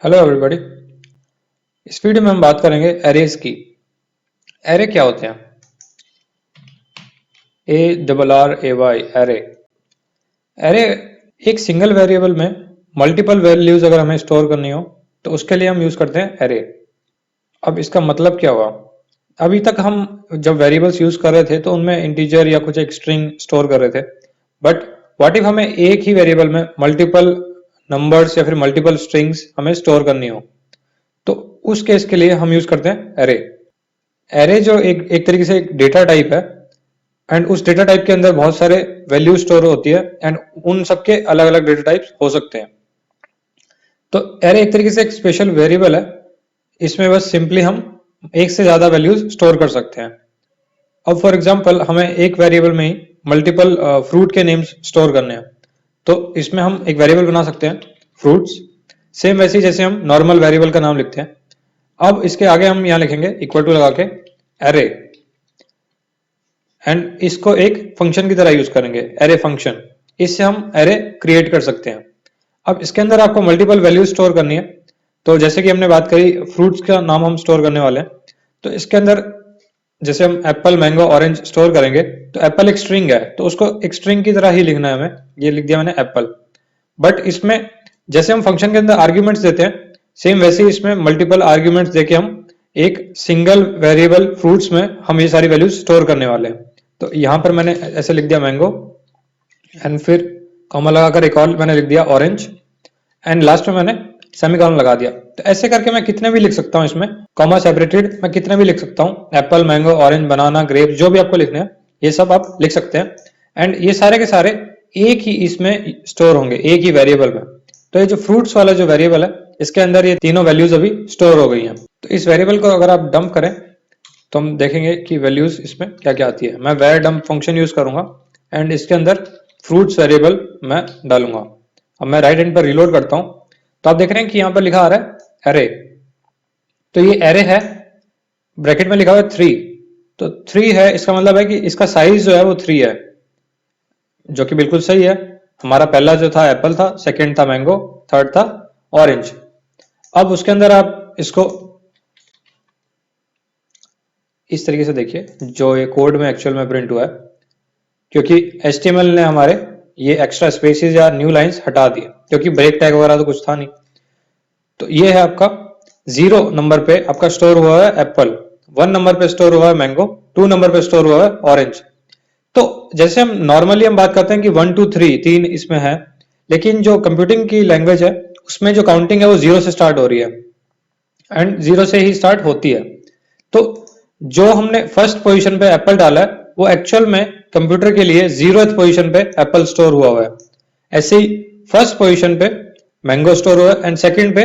Hello everybody. इस video में हम बात करेंगे एरेज की। एरे क्या होते हैं? ARRAY array. एरे एक सिंगल वेरिएबल में मल्टीपल वैल्यूज अगर हमें स्टोर करनी हो तो उसके लिए हम यूज करते हैं एरे। अब इसका मतलब क्या हुआ? अभी तक हम जब वेरिएबल्स यूज कर रहे थे तो उनमें इंटीजर या कुछ एक स्ट्रिंग स्टोर कर रहे थे, बट व्हाट इफ हमें एक ही वेरिएबल में मल्टीपल नंबर्स या फिर मल्टीपल स्ट्रिंग्स हमें स्टोर करनी हो, तो उस केस के लिए हम यूज करते हैं एरे। एरे जो एक तरीके से एक डेटा टाइप है, एंड उस डेटा टाइप के अंदर बहुत सारे वैल्यू स्टोर होती है, एंड उन सबके अलग अलग डेटा टाइप्स हो सकते हैं। तो एरे एक तरीके से एक स्पेशल वेरिएबल है। इसमें बस सिंपली हम एक से ज्यादा वैल्यूज स्टोर कर सकते हैं। अब फॉर एग्जांपल हमें एक वेरिएबल में ही मल्टीपल फ्रूट के नेम्स स्टोर करने हैं, तो इसमें हम एक वेरिएबल बना सकते हैं फ्रूट्स। सेम वैसे ही जैसे हम नॉर्मल वेरिएबल का नाम लिखते हैं, अब इसके आगे हम यहाँ लिखेंगे इक्वल टू लगा के एरे, एंड इसको एक फंक्शन की तरह यूज करेंगे, एरे फंक्शन। इससे हम एरे क्रिएट कर सकते हैं। अब इसके अंदर आपको मल्टीपल वैल्यू स्टोर करनी है, तो जैसे कि हमने बात करी फ्रूट्स का नाम हम स्टोर करने वाले हैं, तो इसके अंदर जैसे हम एप्पल, मैंगो, ऑरेंज स्टोर करेंगे, तो एप्पल एक स्ट्रिंग है तो उसको एक स्ट्रिंग की तरह ही लिखना है हमें। ये लिख दिया मैंने एप्पल। बट इसमें जैसे हम फंक्शन के अंदर आर्ग्यूमेंट्स देते हैं, सेम वैसे ही इसमें मल्टीपल आर्ग्यूमेंट्स देके हम एक सिंगल वेरिएबल फ्रूट्स में हम ये सारी वैल्यूज स्टोर करने वाले हैं। तो यहां पर मैंने ऐसे लिख दिया मैंगो, एंड फिर कॉमा लगाकर एक और मैंने लिख दिया ऑरेंज, एंड लास्ट में मैंने सेमीकोलन लगा दिया। तो ऐसे करके मैं कितने भी लिख सकता हूँ, इसमें कॉमा सेपरेटेड मैं कितने भी लिख सकता हूँ, एप्पल, मैंगो, ऑरेंज, बनाना, ग्रेप, जो भी आपको लिखने हैं ये सब आप लिख सकते हैं। एंड ये सारे के सारे एक ही इसमें स्टोर होंगे, एक ही वेरिएबल में। तो ये जो फ्रूट्स वाला जो वेरिएबल है, इसके अंदर ये तीनों वैल्यूज अभी स्टोर हो गई हैं। तो इस वेरिएबल को अगर आप डंप करें तो हम देखेंगे कि वैल्यूज इसमें क्या क्या आती है। मैं var dump फंक्शन यूज करूंगा, एंड इसके अंदर फ्रूट्स वेरिएबल मैं डालूंगा। अब मैं राइट हैंड पर रिलोड करता हूं, तो आप देख रहे हैं कि यहां पर लिखा आ रहा है एरे। तो ये एरे है, ब्रैकेट में लिखा हुआ है 3। तो 3 है, इसका मतलब है कि इसका साइज जो है वो 3 है, जो कि बिल्कुल सही है। हमारा पहला जो था एप्पल था, सेकंड था मैंगो, थर्ड था ऑरेंज। अब उसके अंदर आप इसको इस तरीके से देखिए, जो ये कोड में एक्चुअल में प्रिंट हुआ है, क्योंकि HTML ने हमारे ये एक्स्ट्रा स्पेसेस या न्यू लाइंस हटा दिए, क्योंकि ब्रेक टैग वगैरह तो कुछ था नहीं। तो ये है आपका 0 नंबर पे आपका स्टोर हुआ है एप्पल, 1 नंबर पे स्टोर हुआ है मैंगो, 2 नंबर पे स्टोर हुआ है ऑरेंज। तो जैसे हम नॉर्मली हम बात करते हैं कि 1 2 3 तीन इसमें है, लेकिन जो कंप्यूटिंग की लैंग्वेज है उसमें जो काउंटिंग है वो 0 से स्टार्ट हो रही है, एंड 0 से ही स्टार्ट होती है। तो जो हमने फर्स्ट पोजीशन पे एप्पल डाला है वो एक्चुअल में कंप्यूटर के लिए 0th पोजीशन पे एप्पल स्टोर हुआ है। ऐसे ही फर्स्ट पोजीशन पे मैंगो स्टोर हुआ है, एंड सेकंड पे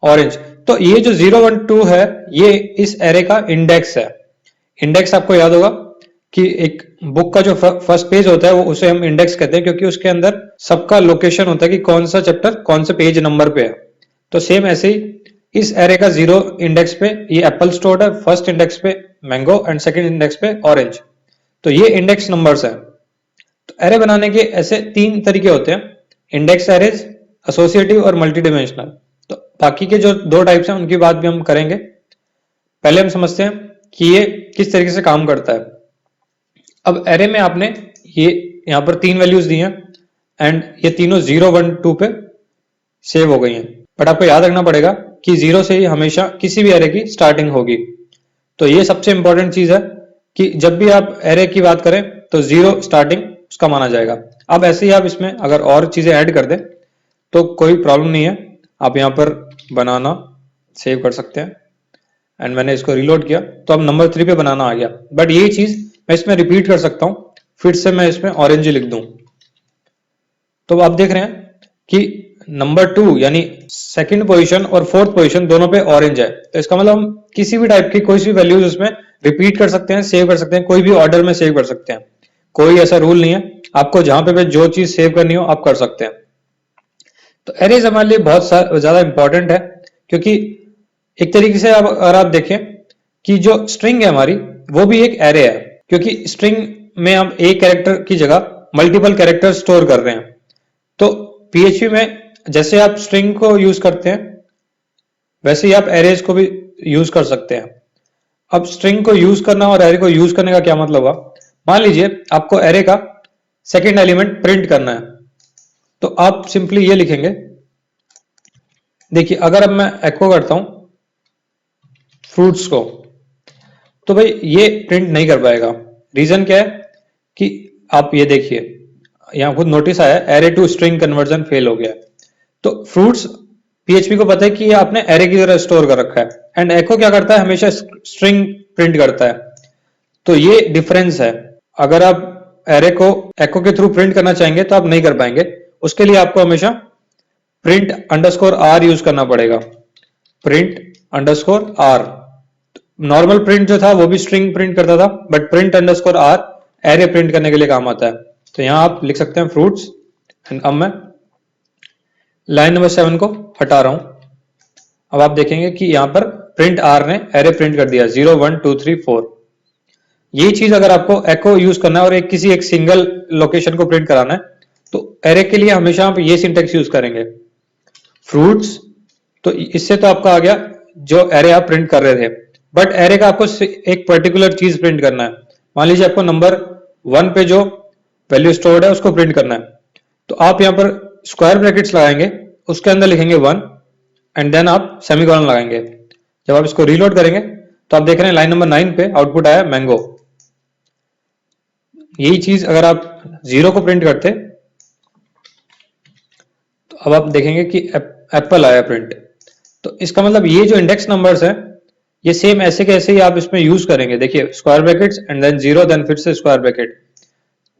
ऑरेंज। तो ये जो 0 1 2 है, ये इस एरे का इंडेक्स है। इंडेक्स आपको याद होगा कि एक बुक का जो फर्स्ट पेज होता है वो उसे हम इंडेक्स कहते हैं, क्योंकि उसके अंदर सबका लोकेशन होता है कि कौन सा चैप्टर कौन से पेज नंबर पे है। तो सेम ऐसे ही इस एरे का 0 इंडेक्स पे ये एप्पल स्टोर्ड है, फर्स्ट इंडेक्स पे मैंगो, एंड सेकंड इंडेक्स पे ऑरेंज। तो ये इंडेक्स नंबर्स है। तो एरे बनाने के ऐसे 3 तरीके होते हैं, इंडेक्स एरेज, एसोसिएटिव और मल्टी डिमेंशनल। तो बाकी के जो 2 टाइप्स हैं उनकी बात भी हम करेंगे। पहले हम समझते हैं कि ये किस तरीके से काम करता है। अब एरे में आपने ये यहां पर 3 वैल्यूज दी हैं, एंड ये तीनों 0 1 2 पे सेव हो गई हैं। बट आपको याद रखना पड़ेगा कि 0 से ही हमेशा किसी भी एरे की स्टार्टिंग होगी। तो ये सबसे इंपॉर्टेंट चीज है कि जब भी आप एरे की बात करें तो 0 स्टार्टिंग उसका माना जाएगा। अब ऐसे ही आप इसमें अगर और चीजें ऐड कर दें तो कोई प्रॉब्लम नहीं है, आप यहाँ पर बनाना सेव कर सकते हैं। एंड मैंने इसको रिलोड किया तो अब नंबर 3 पे बनाना आ गया। बट यही चीज मैं इसमें रिपीट कर सकता हूं, फिर से मैं इसमें ऑरेंज लिख दूं। तो आप देख रहे हैं कि नंबर 2 यानी सेकंड पोजीशन और फोर्थ पोजीशन दोनों पे ऑरेंज है। तो इसका मतलब हम किसी भी टाइप की कोई सी वैल्यूज उसमें रिपीट कर सकते हैं, सेव कर सकते हैं, कोई भी ऑर्डर में सेव कर सकते हैं। कोई ऐसा रूल नहीं है, आपको जहां पे भी जो चीज सेव करनी हो आप कर सकते हैं। तो एरेज हमारे लिए बहुत ज्यादा इंपॉर्टेंट है, क्योंकि एक तरीके से आप अगर आप देखें कि जो स्ट्रिंग है हमारी वो भी एक एरे है, क्योंकि स्ट्रिंग में हम एक कैरेक्टर की जगह मल्टीपल कैरेक्टर स्टोर कर रहे हैं। तो PHP में जैसे आप स्ट्रिंग को यूज करते हैं, वैसे ही आप एरेज को भी यूज कर सकते हैं। अब स्ट्रिंग को यूज करना और एरे को यूज करने का क्या मतलब हुआ? मान लीजिए आपको एरे का सेकेंड एलिमेंट प्रिंट करना है, तो आप सिंपली ये लिखेंगे। देखिए अगर अब मैं एको करता हूं फ्रूट्स को, तो भाई ये प्रिंट नहीं कर पाएगा। रीजन क्या है कि आप ये देखिए यहां खुद नोटिस आया array to string conversion fail हो गया। तो फ्रूट्स पीएचपी को पता है कि ये आपने एरे की तरह स्टोर कर रखा है, एंड एको क्या करता है, हमेशा स्ट्रिंग प्रिंट करता है। तो ये डिफरेंस है। अगर आप एरे को एको के थ्रू प्रिंट करना चाहेंगे तो आप नहीं कर पाएंगे। उसके लिए आपको हमेशा प्रिंट अंडरस्कोर आर यूज करना पड़ेगा। Print underscore R, normal print जो था वो भी स्ट्रिंग प्रिंट करता था, but print underscore R array print करने के लिए काम आता है। तो यहां आप लिख सकते हैं फ्रूट्स, एंड अब मैं लाइन नंबर 7 को हटा रहा हूं। अब आप देखेंगे कि यहां पर प्रिंट आर ने एरे प्रिंट कर दिया 0 1 2 3 4। यही चीज अगर आपको एको यूज करना है और किसी एक सिंगल लोकेशन को प्रिंट कराना है, तो एरे के लिए हमेशा आप ये सिंटेक्स यूज करेंगे, फ्रूट्स। तो इससे तो आपका आ गया जो एरे आप प्रिंट कर रहे थे, बट एरे का आपको एक पर्टिकुलर चीज प्रिंट करना है। मान लीजिए आपको नंबर 1 पे जो वैल्यू स्टोर्ड है उसको प्रिंट करना है, तो आप यहां पर स्क्वायर ब्रैकेट्स लगाएंगे, उसके अंदर लिखेंगे 1 एंड देन आप सेमीकोलन लगाएंगे। जब आप इसको रीलोड करेंगे तो आप देख रहे हैं लाइन नंबर 9 पे आउटपुट आया मैंगो। यही चीज अगर आप 0 को प्रिंट करते तो अब आप देखेंगे कि एप्पल आया प्रिंट। तो इसका मतलब ये जो इंडेक्स नंबर्स है ये सेम ऐसे के ऐसे ही आप इसमें यूज करेंगे। देखिए square brackets and then 0 then फिर से स्क्वायर ब्रैकेट।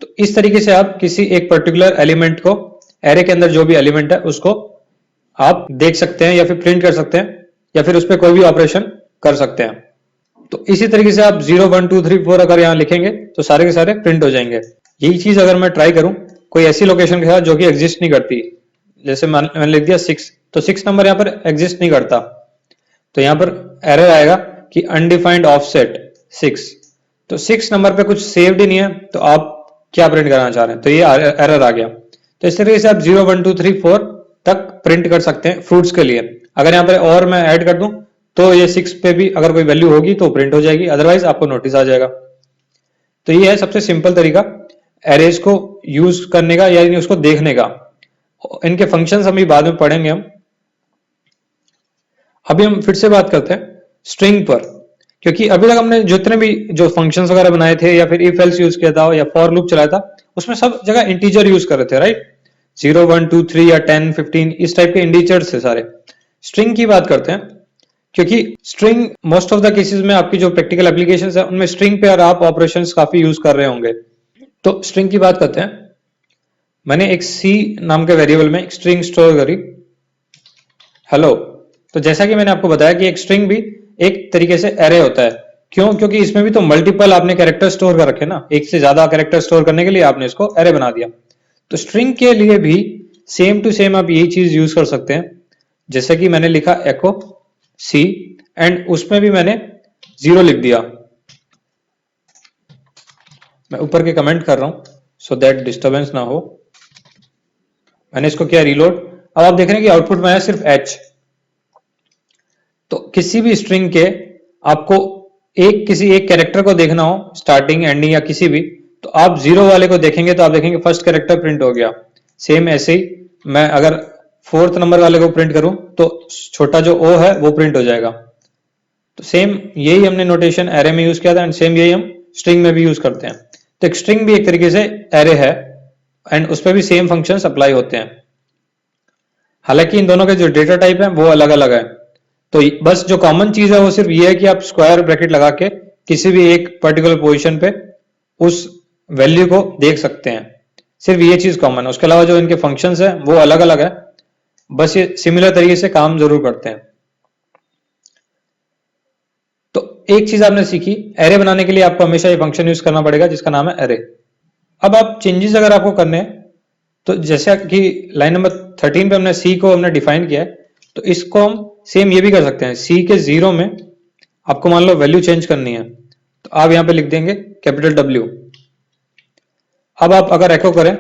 तो इस तरीके से आप किसी एक पर्टिकुलर एलिमेंट को, एरे के अंदर जो भी एलिमेंट है उसको आप देख सकते हैं या फिर प्रिंट कर सकते हैं या फिर उस पर कोई भी ऑपरेशन कर सकते हैं। तो इसी तरीके से आप 0 1 2 3 4 अगर यहां लिखेंगे तो सारे के सारे प्रिंट हो जाएंगे। यही चीज अगर मैं ट्राई करूं कोई ऐसी लोकेशन के साथ जो कि एग्जिस्ट नहीं करती, जैसे मैंने लिख दिया 6, तो 6 नंबर यहां पर एग्जिस्ट नहीं करता, तो यहां पर एरर आएगा कि अनडिफाइंड ऑफसेट 6। तो 6 नंबर पे कुछ सेव्ड ही नहीं है, तो आप क्या प्रिंट करना चाह रहे हैं, तो ये एरर आ गया। तो इस तरीके से आप 0 1 2 3 4 तक प्रिंट कर सकते हैं फ्रूट्स के लिए। अगर यहाँ पे और मैं ऐड कर दूं तो ये 6 पे भी अगर कोई वैल्यू होगी तो प्रिंट हो जाएगी, अदरवाइज आपको नोटिस आ जाएगा। तो ये है सबसे सिंपल तरीका एरेज को यूज करने का, यानी उसको देखने का। इनके फंक्शंस हम बाद में पढ़ेंगे हम। अभी हम फिर से बात करते हैं स्ट्रिंग पर, क्योंकि अभी तक हमने जितने भी जो फंक्शंस वगैरह बनाए थे या फिर इफ एल्स यूज किया था या फॉर लूप चलाया था, उसमें सब जगह इंटीजर यूज कर रहे थे, राइट। 0 1 2 3 या 10 15 इस टाइप के इंटीजर्स थे सारे। स्ट्रिंग की बात करते हैं, क्योंकि string most of the cases में आपकी जो प्रैक्टिकल एप्लीकेशंस है उनमें स्ट्रिंग पे और आप ऑपरेशंस काफी यूज कर रहे होंगे। तो स्ट्रिंग की बात करते हैं। मैंने एक सी नाम के वेरिएबल में एक स्ट्रिंग स्टोर करी, हेलो। तो जैसा कि मैंने आपको बताया कि एक स्ट्रिंग भी एक तरीके से एरे होता है। क्यों? क्योंकि इसमें भी तो मल्टीपल आपने कैरेक्टर स्टोर कर रखे ना, एक से ज्यादा कैरेक्टर स्टोर करने के लिए आपने इसको एरे बना दिया। तो स्ट्रिंग के लिए भी सेम टू सेम आप यही चीज यूज कर सकते हैं। जैसे कि मैंने लिखा एको सी एंड उसमें भी मैंने 0 लिख दिया। मैं ऊपर के कमेंट कर रहा हूं सो दैट डिस्टर्बेंस ना हो। मैंने इसको किया रीलोड। अब आप देख रहे हैं कि आउटपुट में आया सिर्फ एच। तो किसी भी स्ट्रिंग के आपको किसी एक कैरेक्टर को देखना हो, स्टार्टिंग एंडिंग या किसी भी, तो आप 0 वाले को देखेंगे तो आप देखेंगे फर्स्ट कैरेक्टर प्रिंट हो गया। सेम ऐसे ही मैं अगर 4th नंबर वाले को प्रिंट करूं तो छोटा जो ओ है वो प्रिंट हो जाएगा। तो सेम यही हमने नोटेशन एरे में यूज किया था एंड सेम यही हम स्ट्रिंग में भी यूज करते हैं। तो एक स्ट्रिंग भी एक तरीके से एरे है एंड उस पर भी सेम फंक्शंस अप्लाई होते हैं। हालांकि इन दोनों के जो डेटा टाइप है वो अलग अलग है। तो बस जो कॉमन चीज है वो सिर्फ ये है कि आप स्क्वायर ब्रैकेट लगा के किसी भी एक पर्टिकुलर पोजीशन पे उस वैल्यू को देख सकते हैं। सिर्फ ये चीज कॉमन है, उसके अलावा जो इनके फंक्शंस है वो अलग अलग है, बस ये सिमिलर तरीके से काम जरूर करते हैं। तो एक चीज आपने सीखी, एरे बनाने के लिए आपको हमेशा ये फंक्शन यूज करना पड़ेगा जिसका नाम है एरे। अब आप चेंजेस अगर आपको करने हैं तो जैसे कि लाइन नंबर 13 पे हमने सी को हमने डिफाइन किया है, तो इसको हम सेम ये भी कर सकते हैं। सी के 0 में आपको मान लो वैल्यू चेंज करनी है तो आप यहां पे लिख देंगे कैपिटल W। अब आप अगर एको करें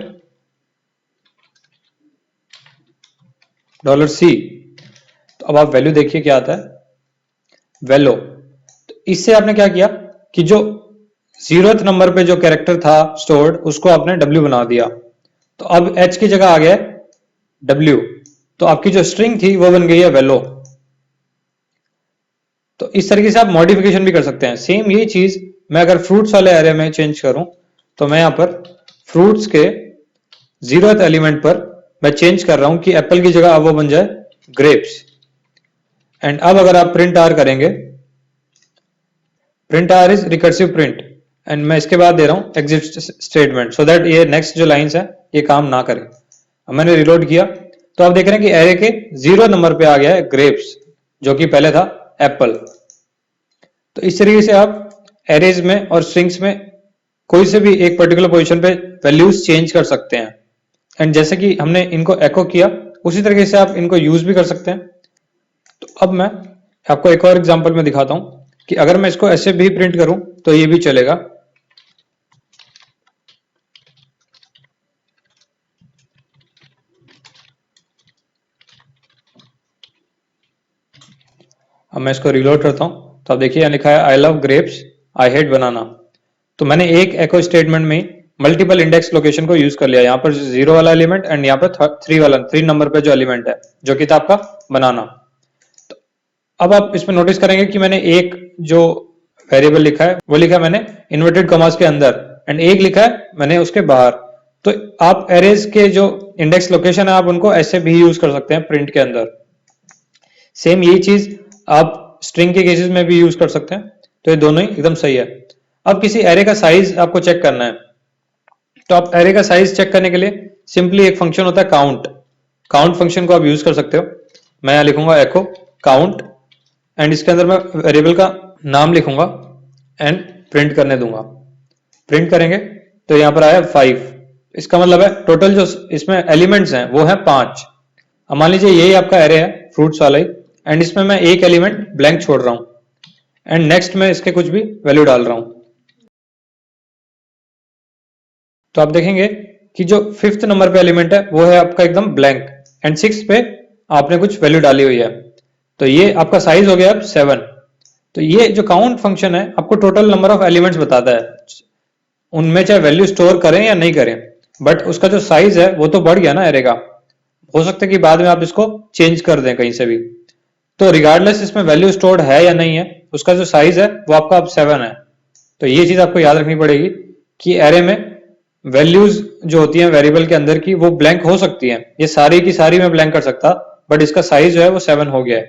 $C तो अब आप वैल्यू देखिए क्या आता है, वेलो। तो इससे आपने क्या किया कि जो 0th नंबर पे जो कैरेक्टर था स्टोर्ड उसको आपने W बना दिया, तो अब H की जगह आ गया W, तो आपकी जो स्ट्रिंग थी वो बन गई है वेलो। तो इस तरीके से आप मॉडिफिकेशन भी कर सकते हैं। सेम यही चीज मैं अगर फ्रूट्स वाले एरे में चेंज करूं, तो मैं यहां पर फ्रूट्स के 0th एलिमेंट पर मैं चेंज कर रहा हूं कि एप्पल की जगह अब वो बन जाए ग्रेप्स। एंड अब अगर आप प्रिंट आर करेंगे, print R is recursive print, and मैं इसके बाद दे रहा हूं एग्जिट स्टेटमेंट, सो दैट ये नेक्स्ट जो लाइंस है ये काम ना करें। अब मैंने रिलोड किया तो आप देख रहे हैं कि एरे के 0 नंबर पे आ गया है ग्रेप्स, जो कि पहले था एप्पल। तो इस तरीके से आप एरेज में और स्ट्रिंग्स में कोई से भी एक पर्टिकुलर पोजीशन पे वैल्यूज चेंज कर सकते हैं। एंड जैसे कि हमने इनको एको किया, उसी तरीके से आप इनको यूज भी कर सकते हैं। तो अब मैं आपको एक और एग्जांपल में दिखाता हूं कि अगर मैं इसको ऐसे भी प्रिंट करूं तो ये भी चलेगा। अब मैं इसको रिलोड करता हूं तो आप देखिए यहाँ लिखा है I love grapes, I hate banana. तो मैंने एक एको स्टेटमेंट में मल्टीपल इंडेक्स लोकेशन को यूज कर लिया, यहाँ पर 0 वाला एलिमेंट एंड यहाँ पर 3 वाला 3 नंबर पे जो एलिमेंट है जो कि था आपका बनाना। तो अब आप इसमें नोटिस करेंगे कि मैंने एक जो वेरिएबल लिखा है वो लिखा है मैंने इन्वर्टेड कॉमास के अंदर, एंड एक लिखा है मैंने उसके बाहर। तो आप एरेज के जो इंडेक्स लोकेशन है आप उनको ऐसे भी यूज कर सकते हैं प्रिंट के अंदर। सेम यही चीज आप स्ट्रिंग के केसेस में भी यूज कर सकते हैं। तो ये दोनों ही एकदम सही है। अब किसी एरे का साइज आपको चेक करना है, तो आप एरे का साइज चेक करने के लिए सिंपली एक फंक्शन होता है काउंट। काउंट फंक्शन को आप यूज कर सकते हो। मैं यहां लिखूंगा एको काउंट, एंड इसके अंदर मैं वेरिएबल का नाम लिखूंगा एंड प्रिंट करने दूंगा। प्रिंट करेंगे तो यहां पर आया 5, इसका मतलब है टोटल जो इसमें एलिमेंट्स हैं वो है 5। अब मान लीजिए यही आपका एरे है फ्रूट्स वाला ही, एंड इसमें मैं एक एलिमेंट ब्लैंक छोड़ रहा हूं, एंड नेक्स्ट में इसके कुछ भी वैल्यू डाल रहा हूं। तो आप देखेंगे कि जो 5th नंबर पे एलिमेंट है वो है आपका एकदम ब्लैंक, एंड 6th पे आपने कुछ वैल्यू डाली हुई है। तो ये आपका साइज हो गया अब 7। तो ये जो काउंट फंक्शन है आपको टोटल नंबर ऑफ एलिमेंट्स बताता है, उनमें चाहे वैल्यू स्टोर करें या नहीं करें, बट उसका जो साइज है वो तो बढ़ गया ना एरे का। हो सकता है कि बाद में आप इसको चेंज कर दें कहीं से भी। तो रिगार्डलेस इसमें वैल्यू स्टोर्ड है या नहीं है, उसका जो साइज है वो आपका अब 7 है। तो ये चीज आपको याद रखनी पड़ेगी कि एरे में वैल्यूज जो होती हैं वेरिएबल के अंदर की वो ब्लैंक हो सकती हैं। ये सारी की सारी मैं ब्लैंक कर सकता, बट इसका साइज जो है वो 7 हो गया है।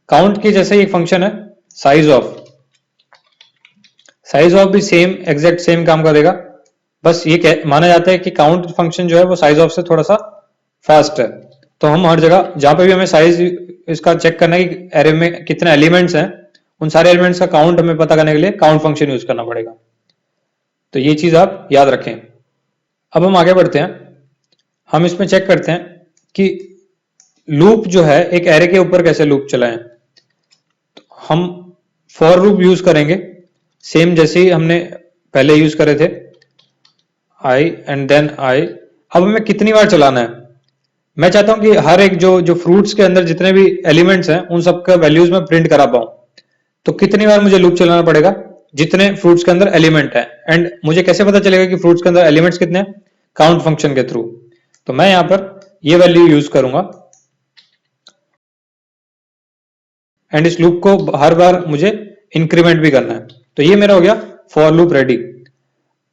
काउंट की जैसे एक फंक्शन है साइज ऑफ, साइज ऑफ भी सेम एग्जैक्ट सेम काम करेगा। बस ये माना जाता है कि काउंट फंक्शन जो है वो साइज ऑफ से थोड़ा सा फास्ट है। तो हम हर जगह जहां पे भी हमें साइज इसका चेक करना है कि एरे में कितने एलिमेंट्स हैं, उन सारे एलिमेंट्स का काउंट हमें पता करने के लिए काउंट फंक्शन यूज करना पड़ेगा। तो ये चीज आप याद रखें। अब हम आगे बढ़ते हैं, हम इसमें चेक करते हैं कि लूप जो है एक एरे के ऊपर कैसे लूप चलाएं। तो हम फॉर लूप यूज करेंगे सेम जैसे ही हमने पहले यूज करे थे, आई एंड देन आई। अब हमें कितनी बार चलाना है, मैं चाहता हूं कि हर एक जो फ्रूट्स के अंदर जितने भी एलिमेंट्स हैं उन सबका वैल्यूज में प्रिंट करा पाऊं। तो कितनी बार मुझे लूप चलाना पड़ेगा, जितने फ्रूट्स के अंदर एलिमेंट है। एंड मुझे कैसे पता चलेगा कि फ्रूट्स के अंदर एलिमेंट्स कितने हैं, काउंट फंक्शन के थ्रू। तो मैं यहां पर ये वैल्यू यूज करूंगा, एंड इस लूप को हर बार मुझे इंक्रीमेंट भी करना है। तो ये मेरा हो गया फॉर लूप रेडी।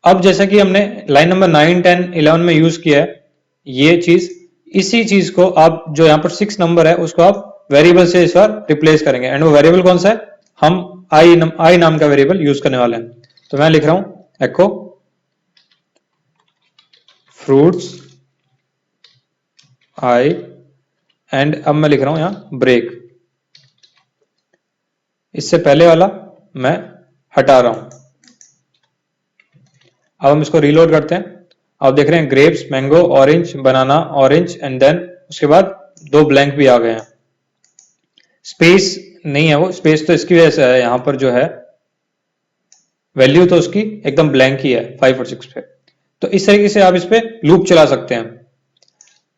अब जैसा कि हमने लाइन नंबर 9, 10, 11 में यूज किया है ये चीज, इसी चीज को आप जो यहाँ पर 6 नंबर है उसको आप वेरिएबल से इस बार रिप्लेस करेंगे। एंड वो वेरिएबल कौन सा है, हम आई नाम का वेरिएबल यूज करने वाले हैं। तो मैं लिख रहा हूं एको फ्रूट्स आई, एंड अब मैं लिख रहा हूं यहां ब्रेक। इससे पहले वाला मैं हटा रहा हूं। अब हम इसको रीलोड करते हैं। आप देख रहे हैं grapes, mango, orange, banana, orange, and then उसके बाद 2 ब्लैंक भी आ गए हैं। स्पेस नहीं है, वो स्पेस तो इसकी वजह से है, यहां पर जो है वैल्यू तो उसकी एकदम ब्लैंक ही है 5 और 6 पे। तो इस तरीके से आप इस पे लूप चला सकते हैं।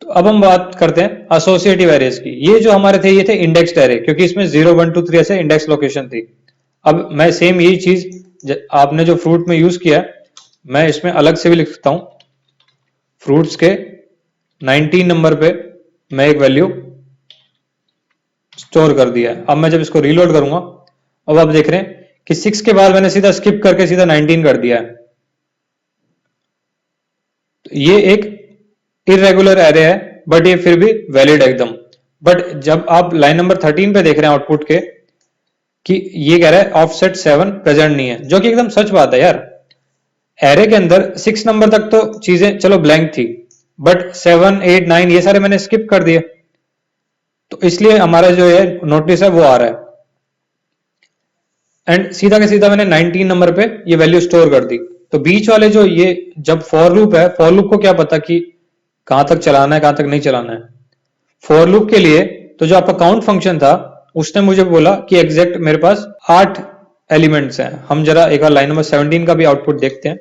तो अब हम बात करते हैं एसोसिएटिव एरेज की। ये जो हमारे थे ये थे इंडेक्स्ड एरे, क्योंकि इसमें 0 1 2 3 ऐसे इंडेक्स लोकेशन थी। अब मैं सेम यही चीज आपने जो फ्रूट में यूज किया मैं इसमें अलग से भी लिखता हूं। फ्रूट्स के 19 नंबर पे मैं एक वैल्यू स्टोर कर दिया है। अब मैं जब इसको रीलोड करूंगा, अब आप देख रहे हैं कि 6 के बाद मैंने सीधा स्किप करके सीधा 19 कर दिया है। तो ये एक इरेगुलर एरे है, बट ये फिर भी वैलिड एकदम। बट जब आप लाइन नंबर 13 पे देख रहे हैं आउटपुट के कि ये कह रहा है ऑफसेट 7 प्रेजेंट नहीं है, जो कि एकदम सच बात है यार। एरे के अंदर 6 नंबर तक तो चीजें चलो ब्लैंक थी, बट 7 8 9 ये सारे मैंने स्किप कर दिए, तो इसलिए हमारा जो है नोटिस है वो आ रहा है। एंड सीधा के सीधा मैंने 19 नंबर पे ये वैल्यू स्टोर कर दी। तो बीच वाले जो ये जब फॉर लूप है, फॉर लूप को क्या पता कि कहां तक चलाना है कहां तक नहीं चलाना है। फॉर लूप के लिए तो जो आपका काउंट फंक्शन था उसने मुझे बोला कि एग्जैक्ट मेरे पास 8 एलिमेंट्स हैं। हम जरा एक बार लाइन नंबर 17 का भी आउटपुट देखते हैं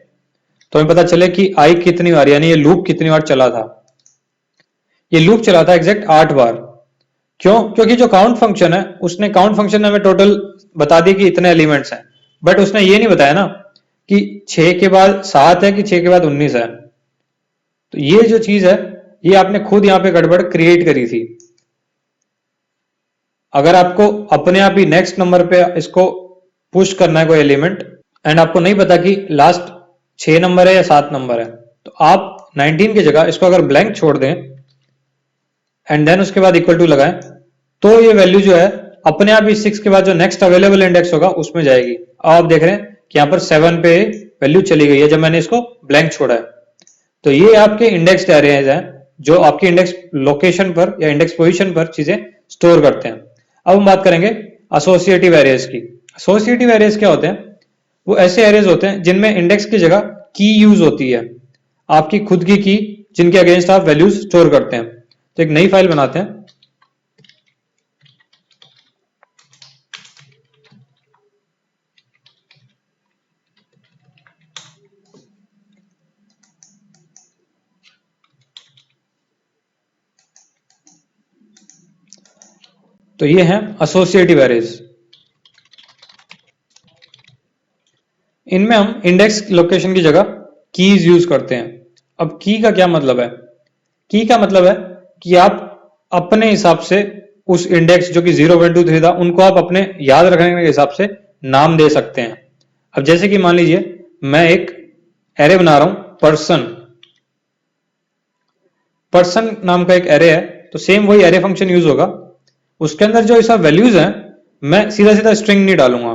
तो हमें पता चले कि आई कितनी बार, यानी ये लूप कितनी बार चला था। ये लूप चला था एग्जैक्ट 8 बार। क्यों? क्योंकि जो काउंट फंक्शन है उसने काउंट फंक्शन में हमें टोटल बता दी कि इतने एलिमेंट्स हैं, बट उसने ये नहीं बताया ना कि 6 के बाद 7 है कि 6 के बाद 19 है। तो ये जो चीज है ये आपने खुद यहां पे गड़बड़ क्रिएट करी थी। अगर आपको अपने आप ही नेक्स्ट नंबर पे इसको पुश करना है कोई एलिमेंट, एंड आपको नहीं पता कि लास्ट 6 नंबर है या 7 नंबर है, तो आप 19 की जगह इसको अगर ब्लैंक छोड़ दें एंड देन उसके बाद इक्वल टू लगाएं, तो ये वैल्यू जो है अपने आप ही 6 के बाद जो नेक्स्ट अवेलेबल इंडेक्स होगा उसमें जाएगी। आप देख रहे हैं कि यहाँ पर 7 पे वैल्यू चली गई है जब मैंने इसको ब्लैंक छोड़ा है। तो ये आपके इंडेक्स्ड एरेज हैं जो आपकी इंडेक्स लोकेशन पर या इंडेक्स पोजीशन पर चीजें स्टोर करते हैं। अब हम बात करेंगे एसोसिएटिव एरेज की। एसोसिएटिव एरेज क्या होते हैं? वो ऐसे एरेज होते हैं जिनमें इंडेक्स की जगह की यूज होती है, आपकी खुद की जिनके अगेंस्ट आप वैल्यूज स्टोर करते हैं। तो एक नई फाइल बनाते हैं। तो ये हैं एसोसिएटिव एरेज। इनमें हम इंडेक्स लोकेशन की जगह कीज यूज करते हैं। अब की का क्या मतलब है? की का मतलब है कि आप अपने हिसाब से उस इंडेक्स जो कि 0 1 2 3 था उनको आप अपने याद रखने के हिसाब से नाम दे सकते हैं। अब जैसे कि मान लीजिए मैं एक एरे बना रहा हूं पर्सन, पर्सन नाम का एक एरे है, तो सेम वही एरे फंक्शन यूज होगा। उसके अंदर जो सब वैल्यूज हैं मैं सीधा सीधा स्ट्रिंग नहीं डालूंगा,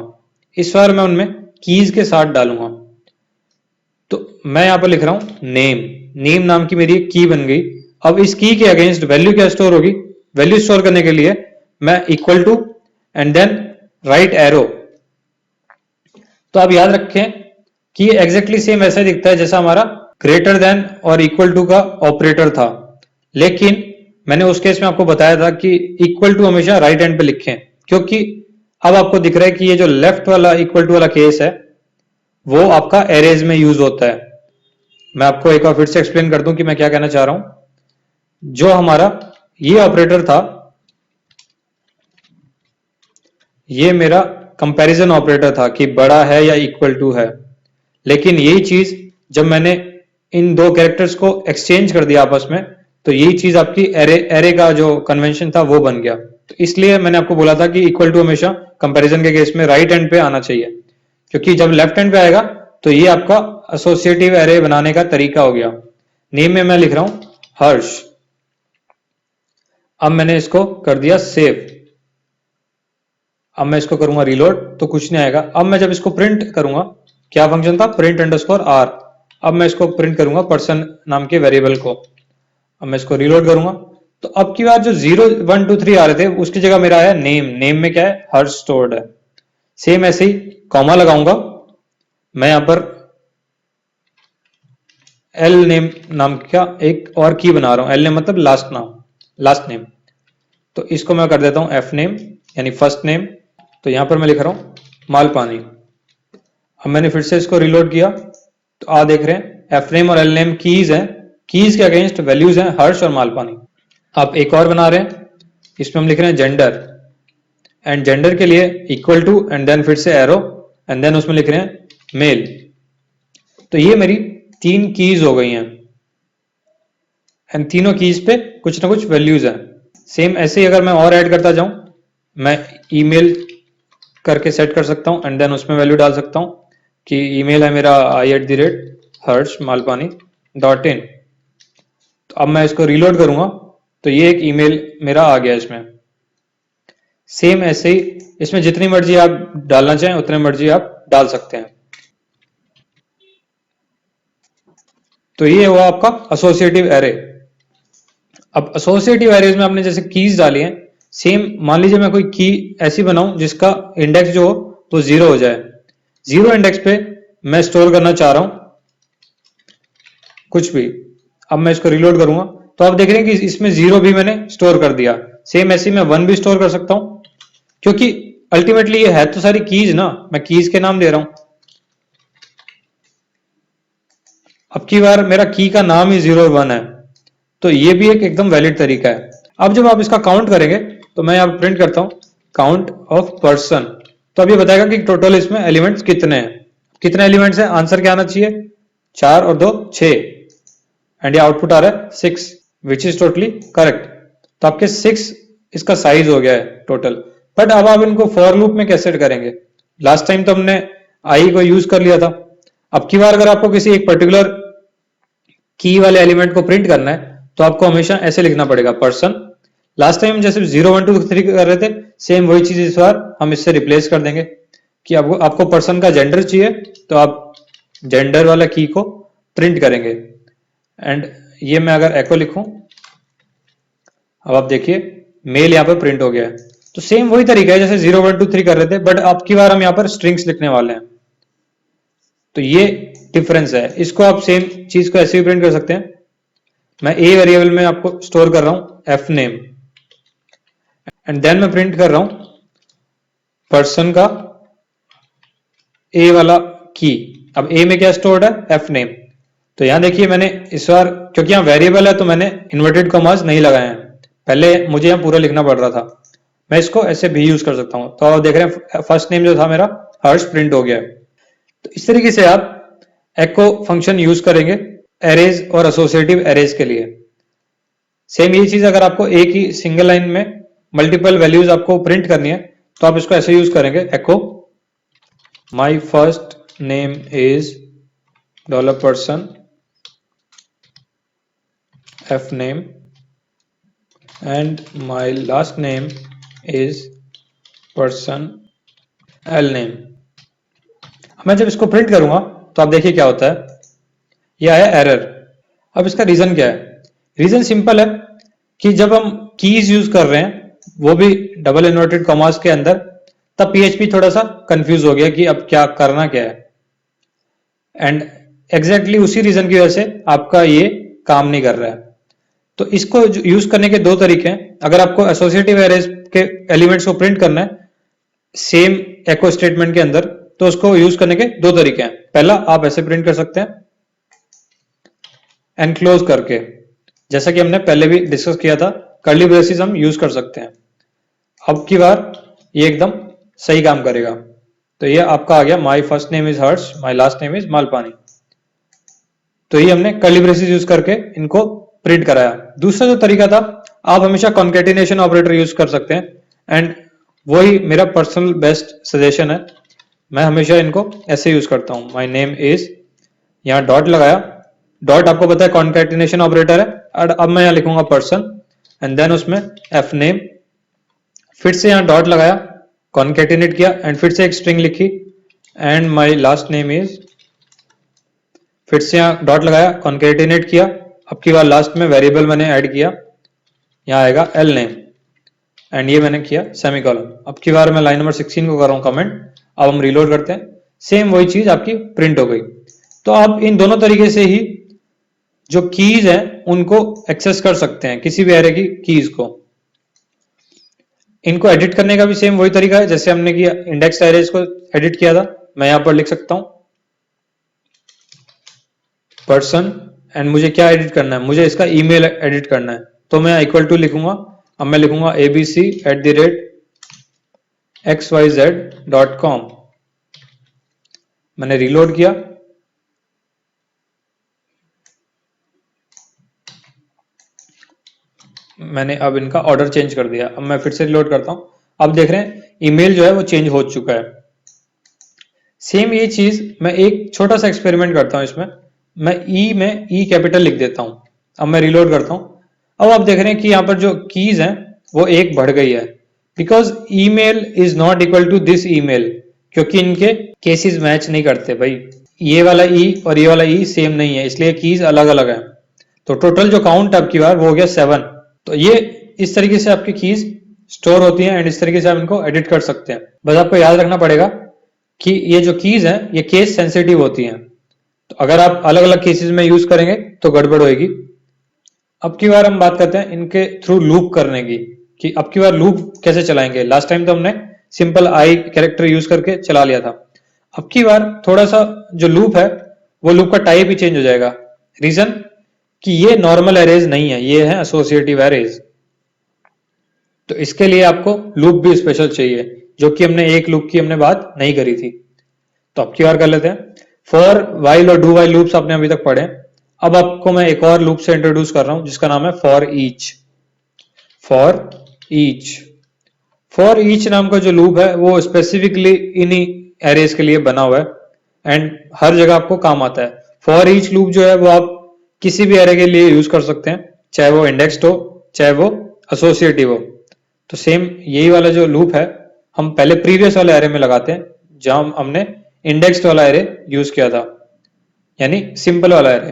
इस बार मैं उनमें कीज के साथ डालूंगा। तो मैं यहां पर लिख रहा हूं नेम, नेम नाम की मेरी एक की बन गई। अब इस की के अगेंस्ट वैल्यू क्या स्टोर होगी? वैल्यू स्टोर करने के लिए मैं equal to and then right arrow. तो आप याद रखें कि ये एग्जैक्टली सेम ऐसा ही दिखता है जैसा हमारा ग्रेटर देन और इक्वल टू का ऑपरेटर था, लेकिन मैंने उस केस में आपको बताया था कि इक्वल टू हमेशा राइट हैंड पे लिखें, क्योंकि अब आपको दिख रहा है कि ये जो लेफ्ट वाला इक्वल टू वाला केस है वो आपका एरेज में यूज होता है। मैं आपको एक बार फिर से एक्सप्लेन कर दूं कि मैं क्या कहना चाह रहा हूं। जो हमारा ये ऑपरेटर था ये मेरा कंपैरिजन ऑपरेटर था कि बड़ा है या इक्वल टू है, लेकिन यही चीज जब मैंने इन दो कैरेक्टर्स को एक्सचेंज कर दिया आपस में, तो यही चीज आपकी एरे का जो कन्वेंशन था वो बन गया। तो इसलिए मैंने आपको बोला था कि इक्वल टू हमेशा कंपैरिजन के केस में राइट हैंड पे आना चाहिए, क्योंकि जब लेफ्ट हैंड पे आएगा तो ये आपका एसोसिएटिव एरे बनाने का तरीका हो गया। नेम में मैं लिख रहा हूं हर्ष। अब मैंने इसको कर दिया सेव। अब मैं इसको करूंगा रीलोड तो कुछ नहीं आएगा। अब मैं जब इसको प्रिंट करूंगा, क्या फंक्शन था? Print underscore R. अब मैं इसको प्रिंट करूंगा पर्सन नाम के वेरिएबल को। अब मैं इसको रीलोड करूंगा तो अब की बार जो 0 1 2 3 आ रहे थे उसकी जगह मेरा आया नेम। नेम में क्या है? हर्ष स्टोर्ड है। सेम ऐसे ही कॉमा लगाऊंगा मैं यहां पर एल नेम नाम का एक और की बना रहा हूं। एल नेम मतलब लास्ट नाम, लास्ट नेम। तो इसको मैं कर देता हूं एफ नेम यानी फर्स्ट नेम। तो यहां पर मैं लिख रहा हूं मालपानी। अब मैंने फिर से इसको रिलोड किया तो देख रहे हैं एफ नेम और एल नेम कीज हैं, कीज के अगेंस्ट वैल्यूज हैं हर्ष और मालपानी। आप एक और बना रहे हैं, इसमें हम लिख रहे हैं जेंडर, एंड जेंडर के लिए इक्वल टू एंड देन फिर से एरो एंड देन उसमें लिख रहे हैं मेल। तो ये मेरी 3 कीज हो गई हैं एंड तीनों कीज पे कुछ ना कुछ वैल्यूज हैं। सेम ऐसे ही अगर मैं और ऐड करता जाऊं, मैं ईमेल करके सेट कर सकता हूं एंड देन उसमें वैल्यू डाल सकता हूं कि ईमेल है मेरा i@harshmalpani.in। तो अब मैं इसको रीलोड करूंगा तो ये एक ईमेल मेरा आ गया इसमें। सेम ऐसे ही इसमें जितनी मर्जी आप डालना चाहें उतने मर्जी आप डाल सकते हैं। तो ये हुआ आपका एसोसिएटिव एरे। अब एसोसिएटिव एरेज में आपने जैसे कीज डाली हैं, सेम मान लीजिए मैं कोई की ऐसी बनाऊं जिसका इंडेक्स जो हो तो 0 हो जाए। 0 इंडेक्स पे मैं स्टोर करना चाह रहा हूं कुछ भी। अब मैं इसको रीलोड करूंगा तो आप देख रहे हैं कि इसमें 0 भी मैंने स्टोर कर दिया। सेम ऐसे मैं 1 भी स्टोर कर सकता हूं, क्योंकि अल्टीमेटली ये है तो सारी कीज ना, मैं कीज के नाम दे रहा हूं। अब की बार मेरा की का नाम ही 0 और 1 है, तो ये भी एक एकदम वैलिड तरीका है। अब जब आप इसका काउंट करेंगे तो मैं यहां प्रिंट करता हूं काउंट ऑफ पर्सन, तो अब ये बताएगा कि टोटल इसमें एलिमेंट्स कितने हैं। कितने एलिमेंट्स हैं, आंसर क्या आना चाहिए, 4 और 2 6, एंड ये आउटपुट आ रहा है 6 विच इज टोटली करेक्ट। तो आपके 6 इसका साइज हो गया है टोटल। बट अब आप इनको फॉर लूप में कैसे करेंगे, लास्ट टाइम तो हमने आई को यूज कर लिया था। अब की बार अगर आपको किसी एक पर्टिकुलर की वाले एलिमेंट को प्रिंट करना है तो आपको हमेशा ऐसे लिखना पड़ेगा पर्सन। लास्ट टाइम जैसे 0 1 2 3 कर रहे थे, सेम वही चीज इस बार हम इससे रिप्लेस कर देंगे कि आपको पर्सन का जेंडर चाहिए तो आप जेंडर वाला की को प्रिंट करेंगे। एंड ये मैं अगर एको लिखूं, अब आप देखिए मेल यहाँ पर प्रिंट हो गया है। तो सेम वही तरीका है जैसे 0 1 2 3 कर रहे थे, बट अब की बार हम यहाँ पर स्ट्रिंग्स लिखने वाले हैं। तो ये डिफरेंस है। इसको आप सेम चीज को ऐसे भी प्रिंट कर सकते हैं। मैं ए वेरिएबल में आपको स्टोर कर रहा हूं एफ नेम, एंड देन मैं प्रिंट कर रहा हूं पर्सन का ए वाला की। अब ए में क्या स्टोर्ड है, एफ नेम। तो यहां देखिए मैंने इस बार, क्योंकि यहां वेरिएबल है तो मैंने इन्वर्टेड कॉमास नहीं लगाए हैं, पहले मुझे यहां पूरा लिखना पड़ रहा था। मैं इसको ऐसे भी यूज कर सकता हूं। तो आप देख रहे हैं फर्स्ट नेम जो था मेरा हर्ष प्रिंट हो गया है। तो इस तरीके से आप एको फंक्शन यूज करेंगे एरेज और एसोसिएटिव एरेज के लिए। सेम ये चीज अगर आपको एक ही सिंगल लाइन में मल्टीपल वैल्यूज आपको प्रिंट करनी है तो आप इसको ऐसे यूज करेंगे echo my first name is $person f name and my last name is person l name। मैं जब इसको प्रिंट करूंगा तो आप देखिए क्या होता है, यह है एरर। अब इसका रीजन क्या है, रीजन सिंपल है कि जब हम कीज यूज कर रहे हैं वो भी डबल इन्वर्टेड कॉमास के अंदर, तब पीएचपी थोड़ा सा कंफ्यूज हो गया कि अब क्या करना क्या है। एंड एग्जैक्टली उसी रीजन की वजह से आपका ये काम नहीं कर रहा है। तो इसको यूज करने के 2 तरीके हैं। अगर आपको एसोसिएटिव एरेज के एलिमेंट्स को प्रिंट करना है सेम एको स्टेटमेंट के अंदर, तो उसको यूज करने के 2 तरीके हैं। पहला, आप ऐसे प्रिंट कर सकते हैं एनक्लोज करके, जैसा कि हमने पहले भी डिस्कस किया था, कर्ली ब्रेसेस हम यूज कर सकते हैं। अब की बार ये एकदम सही काम करेगा। तो ये आपका आ गया माई first name is Harsh, my last name is Malpani. तो ये हमने कर्ली ब्रेसेस यूज करके इनको प्रिंट कराया। दूसरा जो तरीका था, आप हमेशा कॉन्केटिनेशन ऑपरेटर यूज कर सकते हैं, एंड वही मेरा पर्सनल बेस्ट सजेशन है। मैं हमेशा इनको ऐसे यूज करता हूं, माई नेम इज, यहां डॉट लगाया, डॉट आपको पता है कॉन्केटिनेशन ऑपरेटर है। और अब मैं यहां लिखूंगा पर्सन एंड देन उसमें एफ नेम, फिर से यहां डॉट लगाया, कॉन्केटिनेट किया एंड फिर से एक स्ट्रिंग लिखी and my last name is, फिर से यहां डॉट लगाया, कॉन्केटिनेट किया। अब की बार लास्ट में वेरिएबल मैंने ऐड किया, यहां आएगा एल नेम एंड ये मैंने किया सेमीकोलन। अब की बार मैं लाइन नंबर 16 को कर रहा हूं कमेंट। अब हम रीलोड करते हैं, सेम वही चीज आपकी प्रिंट हो गई। तो आप इन दोनों तरीके से ही जो कीज है उनको एक्सेस कर सकते हैं, किसी भी एरे की कीज को। इनको एडिट करने का भी सेम वही तरीका है जैसे हमने किया इंडेक्स एरेज को एडिट किया था। मैं यहां पर लिख सकता हूं पर्सन एंड मुझे क्या एडिट करना है, मुझे इसका ईमेल एडिट करना है, तो मैं इक्वल टू लिखूंगा, अब मैं लिखूंगा abc@xyz.com। मैंने रीलोड किया, मैंने अब इनका ऑर्डर चेंज कर दिया। अब मैं फिर से रीलोड करता हूं, अब देख रहे हैं ईमेल जो है वो चेंज हो चुका है। सेम ये चीज मैं एक छोटा सा एक्सपेरिमेंट करता हूं इसमें, मैं ई में ई कैपिटल लिख देता हूं। अब मैं रीलोड करता हूं, अब आप देख रहे हैं कि यहां पर जो कीज हैं वो एक बढ़ गई है, because email is not equal to this email, क्योंकि इनके केसेस मैच नहीं करते भाई, ये वाला ई और ये वाला ई सेम नहीं है, इसलिए कीज अलग अलग है। तो टोटल जो काउंट आपकी बार वो हो गया 7। तो ये इस तरीके से आपकी कीज स्टोर होती हैं एंड इस तरीके से आप इनको एडिट कर सकते हैं। बस आपको याद रखना पड़ेगा कि ये जो कीज हैं ये केस सेंसिटिव होती हैं, तो अगर आप अलग अलग केसेस में यूज करेंगे तो गड़बड़ होगी। अब की बार हम बात करते हैं इनके थ्रू लूप करने की, कि अब की बार लूप कैसे चलाएंगे। लास्ट टाइम तो हमने सिंपल आई कैरेक्टर यूज करके चला लिया था, अब की बार थोड़ा सा जो लूप है वो लूप का टाइप ही चेंज हो जाएगा। रीजन कि ये नॉर्मल एरेज नहीं है, ये है एसोसिएटिव एरेज। तो इसके लिए आपको लूप भी स्पेशल चाहिए, जो कि हमने एक लूप की हमने बात नहीं करी थी। तो अब की बार कर लेते हैं। फॉर वाइल और डू वाइल लूप्स आपने अभी तक पढ़े, अब आपको मैं एक और लूप से इंट्रोड्यूस कर रहा हूं जिसका नाम है for each. For each, for each नाम का जो लूप है वो स्पेसिफिकली इन्हीं एरेज के लिए बना हुआ है एंड हर जगह आपको काम आता है। फॉर ईच लूप जो है वो आप किसी भी एरे के लिए यूज कर सकते हैं, चाहे वो इंडेक्स्ड हो चाहे वो एसोसिएटिव हो। तो सेम यही वाला जो लूप है हम पहले प्रीवियस वाले एरे में लगाते हैं जहां हमने इंडेक्स्ड वाला एरे यूज किया था, यानी सिंपल वाला एरे।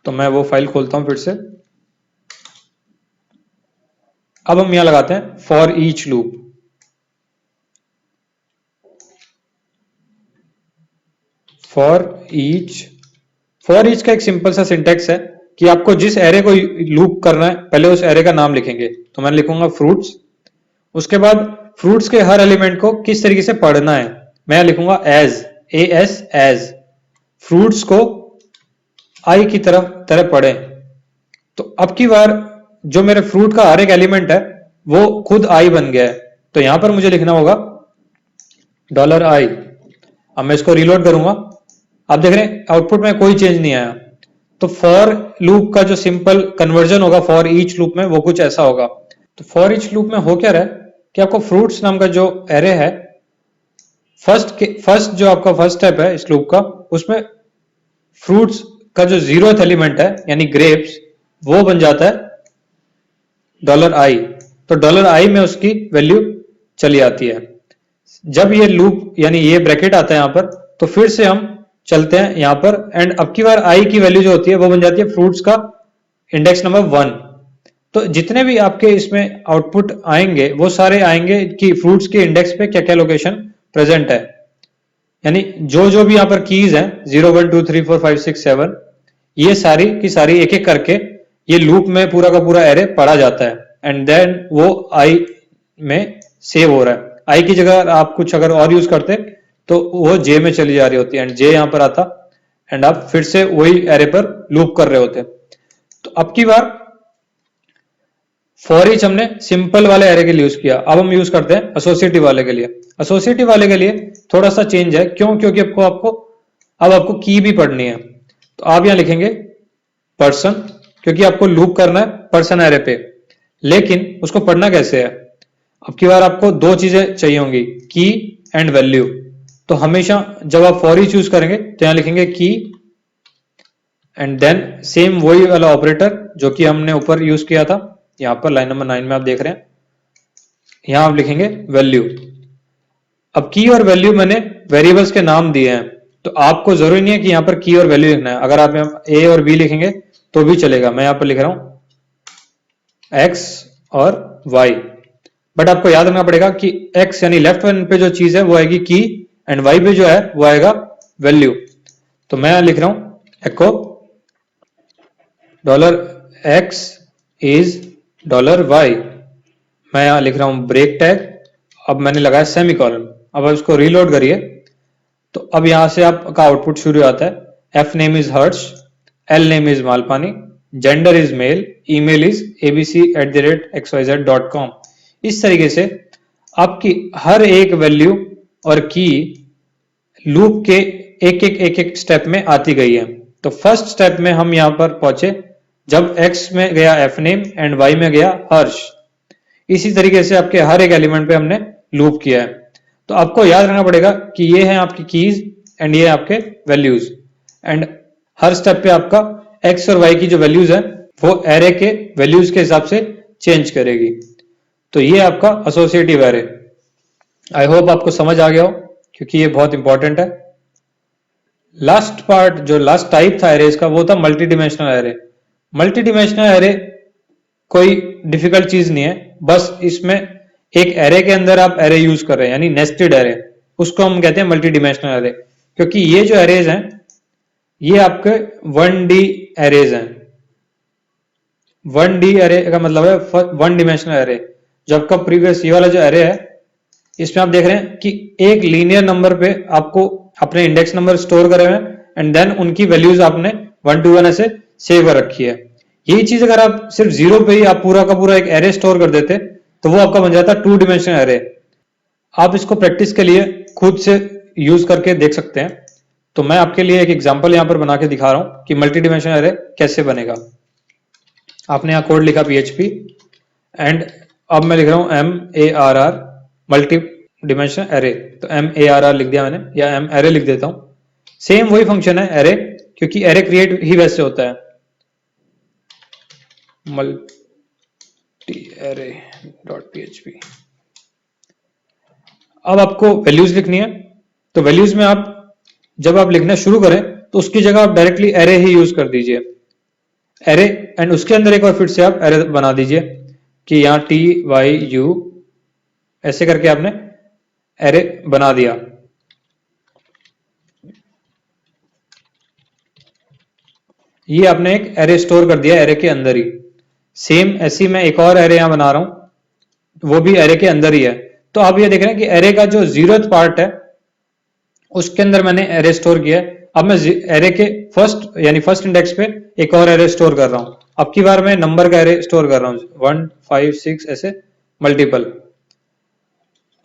तो मैं वो फाइल खोलता हूं फिर से। अब हम यहां लगाते हैं for each loop. For each का एक सिंपल सा सिंटेक्स है कि आपको जिस एरे को लूप करना है पहले उस एरे का नाम लिखेंगे। तो मैं लिखूंगा फ्रूट्स, उसके बाद फ्रूट्स के हर एलिमेंट को किस तरीके से पढ़ना है मैं लिखूंगा एज फ्रूट्स को आई की तरह पढ़े। तो अब की बार जो मेरे फ्रूट का हर एक एलिमेंट है वो खुद आई बन गया है, तो यहां पर मुझे लिखना होगा $i। अब मैं इसको रीलोड करूंगा, आप देख रहे हैं आउटपुट में कोई चेंज नहीं आया। तो फॉर लूप का जो सिंपल कन्वर्जन होगा फॉर ईच लूप में वो कुछ ऐसा होगा। तो फॉर ईच लूप में हो क्या रहा है कि आपको फ्रूट्स नाम का जो एरे है, फर्स्ट जो आपका फर्स्ट स्टेप है इस लूप का, उसमें फ्रूट्स का जो 0th एलिमेंट है यानी ग्रेप्स वो बन जाता है $i। तो $i में उसकी वैल्यू चली आती है। जब ये लूप यानी ये ब्रैकेट आता है यहां पर, तो फिर से हम चलते हैं यहां पर एंड अब की बार आई की वैल्यू जो होती है वो बन जाती है फ्रूट्स का इंडेक्स नंबर 1। तो जितने भी आपके इसमें आउटपुट आएंगे वो सारे आएंगे कि फ्रूट्स के इंडेक्स पे क्या क्या लोकेशन प्रेजेंट है, यानी जो जो भी यहां पर कीज हैं 0 1 2 3 4 5 6 7 ये सारी की सारी एक एक करके ये लूप में पूरा का पूरा एरे पढ़ा जाता है एंड देन वो आई में सेव हो रहा है। आई की जगह आप कुछ अगर और यूज करते तो वो जे में चली जा रही होती है एंड जे यहां पर आता एंड आप फिर से वही एरे पर लूप कर रहे होते। तो अब की बार फॉर ईच हमने सिंपल वाले एरे के लिए यूज किया, अब हम यूज करते हैं एसोसिएटिव वाले के लिए। एसोसिएटिव वाले के लिए थोड़ा सा चेंज है, क्यों? क्योंकि अब आपको की भी पढ़नी है। तो आप यहां लिखेंगे पर्सन, क्योंकि आपको लूप करना है पर्सन एरे पे, लेकिन उसको पढ़ना कैसे है। अब की बार आपको दो चीजें चाहिए होंगी, की एंड वैल्यू। तो हमेशा जब आप फॉर ईच यूज करेंगे तो यहां लिखेंगे की एंड देन सेम वही वाला ऑपरेटर जो कि हमने ऊपर यूज किया था, यहां पर लाइन नंबर 9 में आप देख रहे हैं, यहां आप लिखेंगे वैल्यू। अब की और वैल्यू मैंने वेरिएबल्स के नाम दिए हैं, तो आपको जरूरी नहीं है कि यहां पर की और वैल्यू लिखना है, अगर आप ए और बी लिखेंगे तो भी चलेगा। मैं यहां पर लिख रहा हूं एक्स और वाई, बट आपको याद रखना पड़ेगा कि एक्स यानी लेफ्ट हैंड पे जो चीज है वो आएगी की एंड वाई पे जो है वो आएगा वैल्यू। तो मैं लिख रहा हूं एको $x इज $y। मैं यहां लिख रहा हूं ब्रेक टैग, अब मैंने लगाया सेमीकोलन। अब इसको रीलोड करिए तो अब यहां से आपका आउटपुट शुरू आता है F name is Harsh L name is Malpani, gender is male, email is abc@xyz.com। इस तरीके से आपकी हर एक वैल्यू और की लूप के एक स्टेप में आती गई है। तो फर्स्ट स्टेप में हम यहां पर पहुंचे जब x में गया एफ नेम एंड y में गया हर्ष। इसी तरीके से आपके हर एक एलिमेंट पे हमने लूप किया है। तो आपको याद रखना पड़ेगा कि ये है आपकी कीज एंड ये आपके वैल्यूज, एंड हर स्टेप पे आपका x और y की जो वैल्यूज है वो एरे के वैल्यूज के हिसाब से चेंज करेगी। तो ये आपका एसोसिएटिव एरे। आई होप आपको समझ आ गया हो, क्योंकि ये बहुत इंपॉर्टेंट है। लास्ट पार्ट, जो लास्ट टाइप था एरेज का, वो था multi dimensional array. Multi dimensional array कोई डिफिकल्ट चीज नहीं है, बस इसमें एक एरे के अंदर आप एरे यूज कर रहे हैं, यानी नेस्टेड एरे, उसको हम कहते हैं मल्टी डिमेंशनल एरे। क्योंकि ये जो एरेज हैं ये आपके 1D एरेज हैं। 1D एरे का मतलब है 1 डिमेंशनल एरे। जो आपका प्रीवियस ये वाला जो एरे है, इसमें आप देख रहे हैं कि एक लीनियर नंबर पे आपको अपने इंडेक्स नंबर स्टोर करे हुए हैं एंड देन उनकी वैल्यूज आपने 1 to 1 ऐसे सेव कर रखी है। यही चीज अगर आप सिर्फ जीरो पे ही आप पूरा का पूरा एक एरे स्टोर कर देते तो वो आपका बन जाता 2 डिमेंशनल एरे। आप इसको प्रैक्टिस के लिए खुद से यूज करके देख सकते हैं। तो मैं आपके लिए एक एग्जांपल यहां पर बना के दिखा रहा हूं कि मल्टी डिमेंशनल एरे कैसे बनेगा। आपने यहां कोड लिखा PHP एंड अब मैं लिख रहा हूं MARR मल्टी डिमेंशनल एरे। तो MARR लिख दिया मैंने, या M एरे लिख देता हूं। सेम वही फंक्शन है एरे, क्योंकि एरे क्रिएट ही वैसे होता है, मल्टी एरे डॉट PHP। अब आपको वैल्यूज लिखनी है। तो वैल्यूज में आप जब आप लिखना शुरू करें तो उसकी जगह आप डायरेक्टली एरे ही यूज कर दीजिए, एरे, एंड उसके अंदर एक बार फिर से आप एरे बना दीजिए कि यहां TYU ऐसे करके आपने एरे बना दिया। ये आपने एक एरे स्टोर कर दिया एरे के अंदर ही। सेम ऐसी मैं एक और एरे यहां बना रहा हूं, वो भी एरे के अंदर ही है। तो आप ये देख रहे हैं कि एरे का जो 0th पार्ट है उसके अंदर मैंने एरे स्टोर किया है। अब मैं एरे के फर्स्ट इंडेक्स पे एक और एरे स्टोर कर रहा हूं। अब की बार मैं नंबर का एरे स्टोर कर रहा हूं 1 5 6 ऐसे मल्टीपल।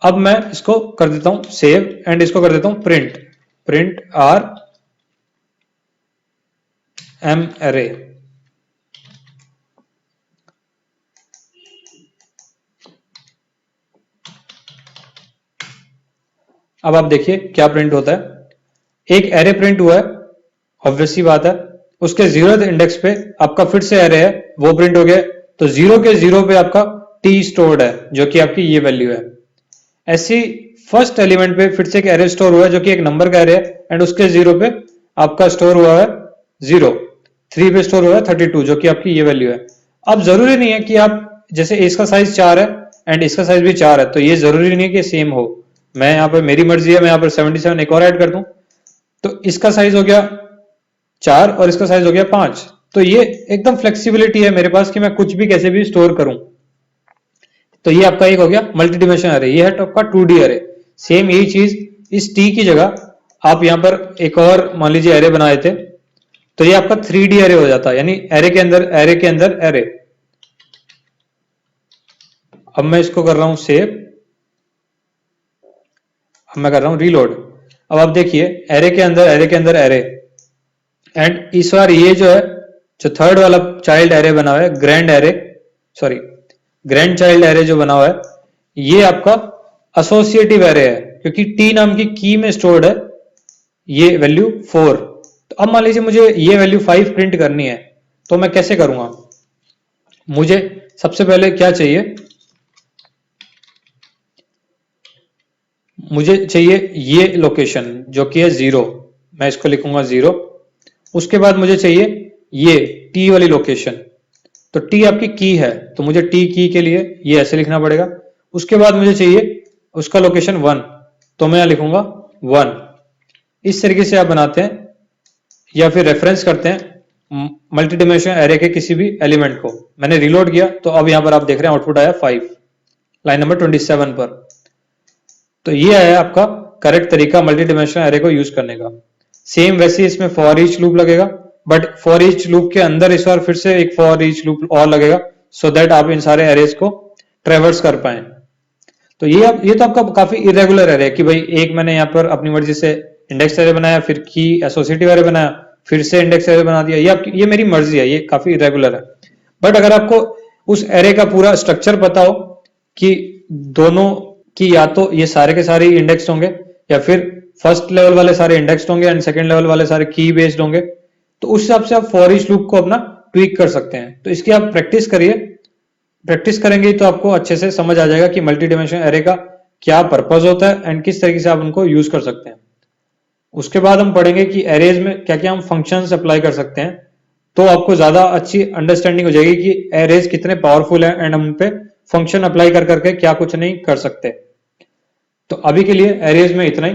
अब मैं इसको कर देता हूं सेव एंड इसको कर देता हूं प्रिंट R M एरे। अब आप देखिए क्या प्रिंट होता है। एक एरे प्रिंट हुआ है, ऑब्वियस सी बात है। उसके 0th इंडेक्स पे आपका फिर से एरे है, वो प्रिंट हो गया। तो 0 के 0 पे आपका T स्टोर्ड है, जो कि आपकी ये वैल्यू है। ऐसी फर्स्ट एलिमेंट पे फिर से एक एरे स्टोर हुआ है, जो कि एक नंबर का एरे है, एंड उसके 0 पे आपका स्टोर हुआ है 0। 3 पे स्टोर हुआ है 32, जो कि आपकी ये वैल्यू है। अब जरूरी नहीं है कि आप, जैसे इसका साइज 4 है एंड इसका साइज भी 4 है, तो ये जरूरी नहीं है कि सेम हो। मैं यहाँ पर, मेरी मर्जी है, मैं यहाँ पर 77 एक और ऐड कर दूं, तो इसका साइज हो गया 4 और इसका साइज हो गया 5। तो ये एकदम फ्लेक्सिबिलिटी है मेरे पास कि मैं कुछ भी कैसे भी स्टोर करूं। तो ये आपका एक हो गया मल्टी डिमेंशनल एरे, ये है आपका 2D एरे। सेम यही चीज इस T की जगह आप यहां पर एक और मान लीजिए एरे बनाए थे, तो ये आपका 3D एरे हो जाता है, यानी एरे के अंदर एरे के अंदर एरे। अब मैं इसको कर रहा हूं सेव, अब मैं कर रहा हूं रीलोड। अब आप देखिए एरे के अंदर एरे, एंड इस बार ये जो है, जो थर्ड वाला चाइल्ड एरे बना हुआ है, ग्रैंड चाइल्ड एरे जो बना हुआ है, ये आपका एसोसिएटिव एरे है, क्योंकि T नाम की की में स्टोर्ड है ये वैल्यू 4। तो अब मान लीजिए मुझे ये वैल्यू 5 प्रिंट करनी है, तो मैं कैसे करूंगा? मुझे सबसे पहले क्या चाहिए, मुझे चाहिए ये लोकेशन जो कि है 0, मैं इसको लिखूंगा 0। उसके बाद मुझे चाहिए ये T वाली लोकेशन, तो T आपकी की है, तो मुझे T की के लिए ये ऐसे लिखना पड़ेगा। उसके बाद मुझे चाहिए उसका लोकेशन 1, तो मैं यहां लिखूंगा 1। इस तरीके से आप बनाते हैं या फिर रेफरेंस करते हैं मल्टी डिमेंशनल एरे के किसी भी एलिमेंट को। मैंने रिलोड किया, तो अब यहां पर आप देख रहे हैं आउटपुट आया 5, लाइन नंबर 27 पर। तो ये है आपका करेक्ट तरीका मल्टी डिमेंशनल एरे को यूज करने का। सेम वैसे इसमें फॉर ईच लूप लगेगा, बट फॉर ईच लूप के अंदर इस बार फिर से एक फॉर ईच लूप और लगेगा, सो दैट आप इन सारे एरेज को ट्रेवर्स कर पाए। तो ये तो आपका काफी इरेगुलर एरे है कि भाई एक मैंने यहाँ पर अपनी मर्जी से इंडेक्स एरे बनाया, फिर की एसोसिएटिव एरे बनाया, फिर से इंडेक्स एरे बना दिया, ये मेरी मर्जी है, ये काफी इरेगुलर है। बट अगर आपको उस एरे का पूरा स्ट्रक्चर पता हो कि दोनों की या तो ये सारे के सारे इंडेक्स होंगे या फिर फर्स्ट लेवल वाले सारे इंडेक्स होंगे एंड सेकंड लेवल वाले सारे की बेस्ड होंगे, तो उस हिसाब से आप फॉर ईच लूप को अपना ट्वीक कर सकते हैं। तो इसकी आप प्रैक्टिस करिए, प्रैक्टिस करेंगे तो आपको अच्छे से समझ आ जाएगा कि मल्टी डायमेंशनल एरे का क्या पर्पस होता है एंड किस तरीके से आप उनको यूज कर सकते हैं। उसके बाद हम पढ़ेंगे कि एरेज में क्या क्या हम फंक्शंस अप्लाई कर सकते हैं, तो आपको ज्यादा अच्छी अंडरस्टैंडिंग हो जाएगी कि एरेज कितने पावरफुल है एंड हम उन पे फंक्शन अप्लाई कर करके क्या कुछ नहीं कर सकते। तो अभी के लिए एरेज में इतना ही।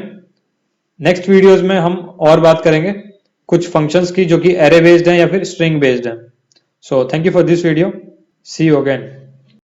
नेक्स्ट वीडियोस में हम और बात करेंगे कुछ फंक्शंस की जो कि एरे बेस्ड हैं या फिर स्ट्रिंग बेस्ड हैं। So thank you for this video, see you again.